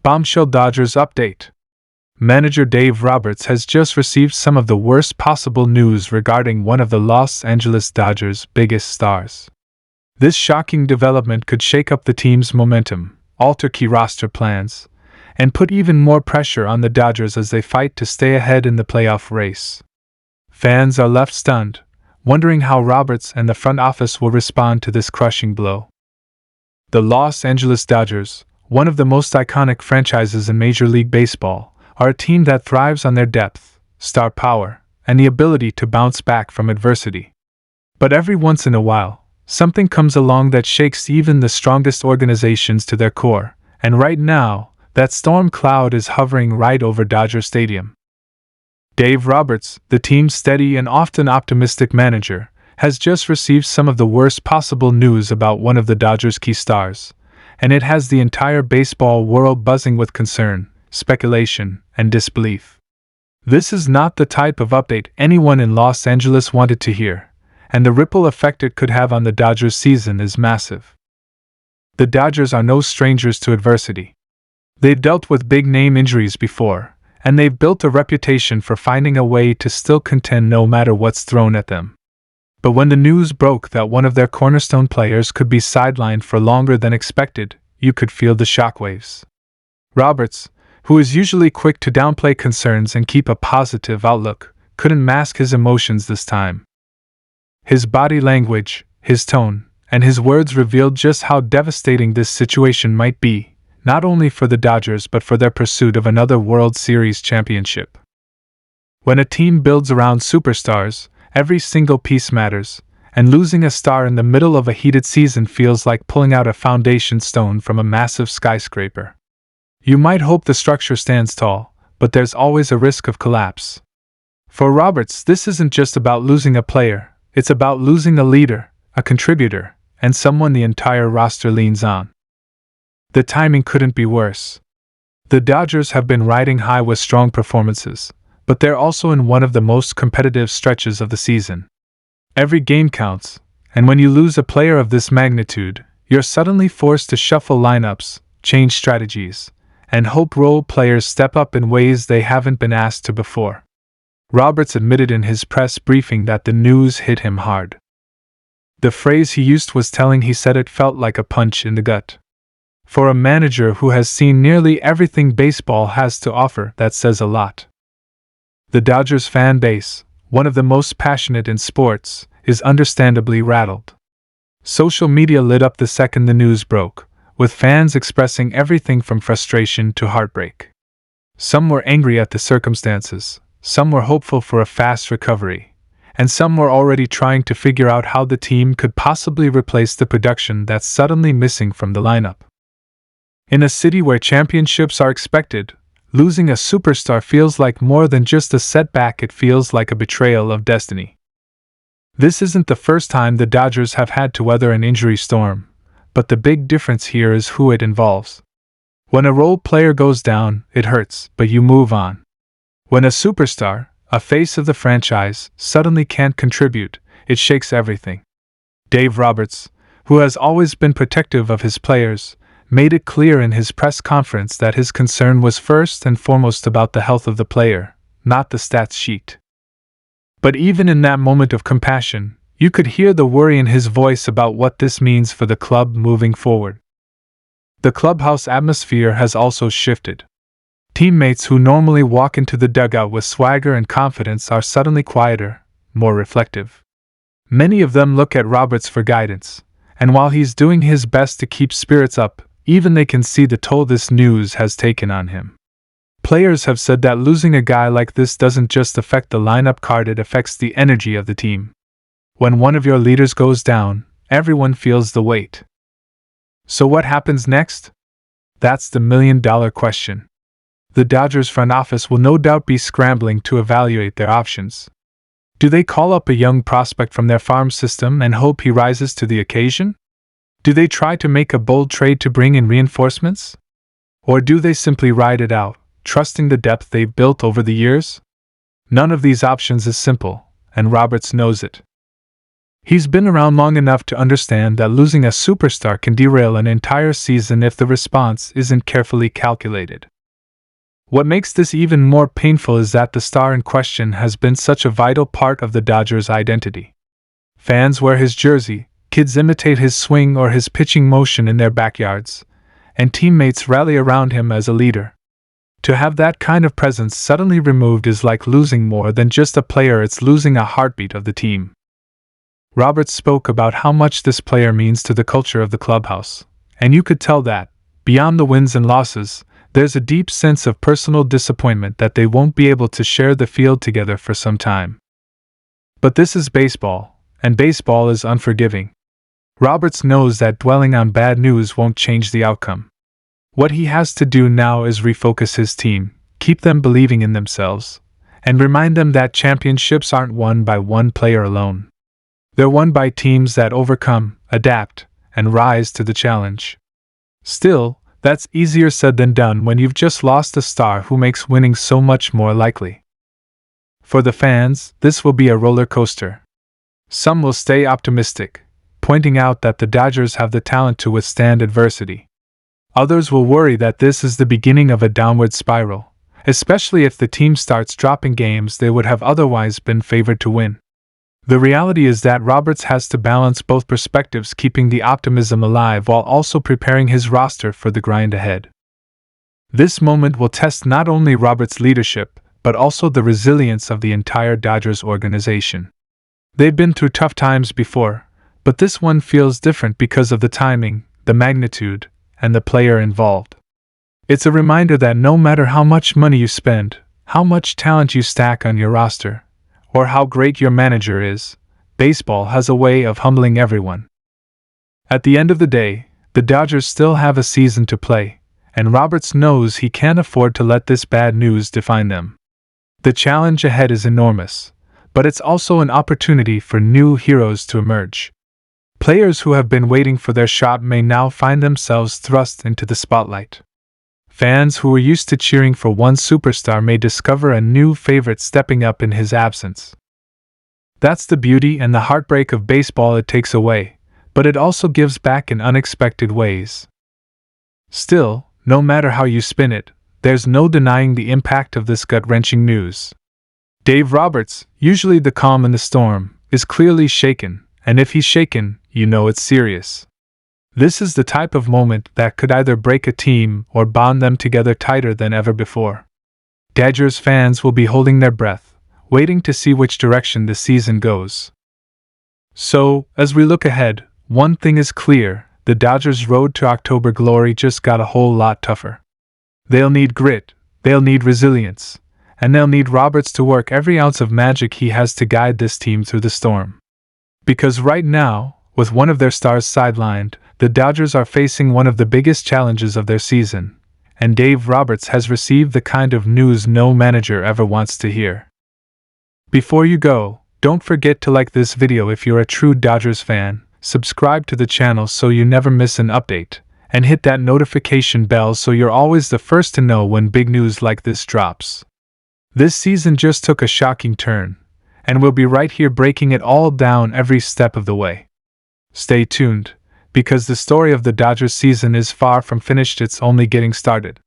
Bombshell Dodgers update. Manager Dave Roberts has just received some of the worst possible news regarding one of the Los Angeles Dodgers' biggest stars. This shocking development could shake up the team's momentum, alter key roster plans, and put even more pressure on the Dodgers as they fight to stay ahead in the playoff race. Fans are left stunned, wondering how Roberts and the front office will respond to this crushing blow. The Los Angeles Dodgers, one of the most iconic franchises in Major League Baseball, are a team that thrives on their depth, star power, and the ability to bounce back from adversity. But every once in a while, something comes along that shakes even the strongest organizations to their core, and right now, that storm cloud is hovering right over Dodger Stadium. Dave Roberts, the team's steady and often optimistic manager, has just received some of the worst possible news about one of the Dodgers' key stars, and it has the entire baseball world buzzing with concern, speculation, and disbelief. This is not the type of update anyone in Los Angeles wanted to hear, and the ripple effect it could have on the Dodgers' season is massive. The Dodgers are no strangers to adversity. They've dealt with big-name injuries before, and they've built a reputation for finding a way to still contend no matter what's thrown at them. But when the news broke that one of their cornerstone players could be sidelined for longer than expected, you could feel the shockwaves. Roberts, who is usually quick to downplay concerns and keep a positive outlook, couldn't mask his emotions this time. His body language, his tone, and his words revealed just how devastating this situation might be, not only for the Dodgers but for their pursuit of another World Series championship. When a team builds around superstars, every single piece matters, and losing a star in the middle of a heated season feels like pulling out a foundation stone from a massive skyscraper. You might hope the structure stands tall, but there's always a risk of collapse. For Roberts, this isn't just about losing a player, it's about losing a leader, a contributor, and someone the entire roster leans on. The timing couldn't be worse. The Dodgers have been riding high with strong performances, but they're also in one of the most competitive stretches of the season. Every game counts, and when you lose a player of this magnitude, you're suddenly forced to shuffle lineups, change strategies, and hope role players step up in ways they haven't been asked to before. Roberts admitted in his press briefing that the news hit him hard. The phrase he used was telling. He said it felt like a punch in the gut. For a manager who has seen nearly everything baseball has to offer, that says a lot. The Dodgers fan base, one of the most passionate in sports, is understandably rattled. Social media lit up the second the news broke, with fans expressing everything from frustration to heartbreak. Some were angry at the circumstances, some were hopeful for a fast recovery, and some were already trying to figure out how the team could possibly replace the production that's suddenly missing from the lineup. In a city where championships are expected, losing a superstar feels like more than just a setback. It feels like a betrayal of destiny. This isn't the first time the Dodgers have had to weather an injury storm, but the big difference here is who it involves. When a role player goes down, it hurts, but you move on. When a superstar, a face of the franchise, suddenly can't contribute, it shakes everything. Dave Roberts, who has always been protective of his players, made it clear in his press conference that his concern was first and foremost about the health of the player, not the stats sheet. But even in that moment of compassion, you could hear the worry in his voice about what this means for the club moving forward. The clubhouse atmosphere has also shifted. Teammates who normally walk into the dugout with swagger and confidence are suddenly quieter, more reflective. Many of them look at Roberts for guidance, and while he's doing his best to keep spirits up, even they can see the toll this news has taken on him. Players have said that losing a guy like this doesn't just affect the lineup card, it affects the energy of the team. When one of your leaders goes down, everyone feels the weight. So what happens next? That's the million-dollar question. The Dodgers front office will no doubt be scrambling to evaluate their options. Do they call up a young prospect from their farm system and hope he rises to the occasion? Do they try to make a bold trade to bring in reinforcements? Or do they simply ride it out, trusting the depth they've built over the years? None of these options is simple, and Roberts knows it. He's been around long enough to understand that losing a superstar can derail an entire season if the response isn't carefully calculated. What makes this even more painful is that the star in question has been such a vital part of the Dodgers' identity. Fans wear his jersey, kids imitate his swing or his pitching motion in their backyards, and teammates rally around him as a leader. To have that kind of presence suddenly removed is like losing more than just a player, it's losing a heartbeat of the team. Roberts spoke about how much this player means to the culture of the clubhouse, and you could tell that, beyond the wins and losses, there's a deep sense of personal disappointment that they won't be able to share the field together for some time. But this is baseball, and baseball is unforgiving. Roberts knows that dwelling on bad news won't change the outcome. What he has to do now is refocus his team, keep them believing in themselves, and remind them that championships aren't won by one player alone. They're won by teams that overcome, adapt, and rise to the challenge. Still, that's easier said than done when you've just lost a star who makes winning so much more likely. For the fans, this will be a roller coaster. Some will stay optimistic, pointing out that the Dodgers have the talent to withstand adversity. Others will worry that this is the beginning of a downward spiral, especially if the team starts dropping games they would have otherwise been favored to win. The reality is that Roberts has to balance both perspectives, keeping the optimism alive while also preparing his roster for the grind ahead. This moment will test not only Roberts' leadership, but also the resilience of the entire Dodgers organization. They've been through tough times before, but this one feels different because of the timing, the magnitude, and the player involved. It's a reminder that no matter how much money you spend, how much talent you stack on your roster, or how great your manager is, baseball has a way of humbling everyone. At the end of the day, the Dodgers still have a season to play, and Roberts knows he can't afford to let this bad news define them. The challenge ahead is enormous, but it's also an opportunity for new heroes to emerge. Players who have been waiting for their shot may now find themselves thrust into the spotlight. Fans who were used to cheering for one superstar may discover a new favorite stepping up in his absence. That's the beauty and the heartbreak of baseball. It takes away, but it also gives back in unexpected ways. Still, no matter how you spin it, there's no denying the impact of this gut-wrenching news. Dave Roberts, usually the calm in the storm, is clearly shaken, and if he's shaken, you know it's serious. This is the type of moment that could either break a team or bond them together tighter than ever before. Dodgers fans will be holding their breath, waiting to see which direction the season goes. So, as we look ahead, one thing is clear: the Dodgers' road to October glory just got a whole lot tougher. They'll need grit, they'll need resilience, and they'll need Roberts to work every ounce of magic he has to guide this team through the storm. Because right now, with one of their stars sidelined, the Dodgers are facing one of the biggest challenges of their season, and Dave Roberts has received the kind of news no manager ever wants to hear. Before you go, don't forget to like this video if you're a true Dodgers fan, subscribe to the channel so you never miss an update, and hit that notification bell so you're always the first to know when big news like this drops. This season just took a shocking turn, and we'll be right here breaking it all down every step of the way. Stay tuned, because the story of the Dodgers season is far from finished, it's only getting started.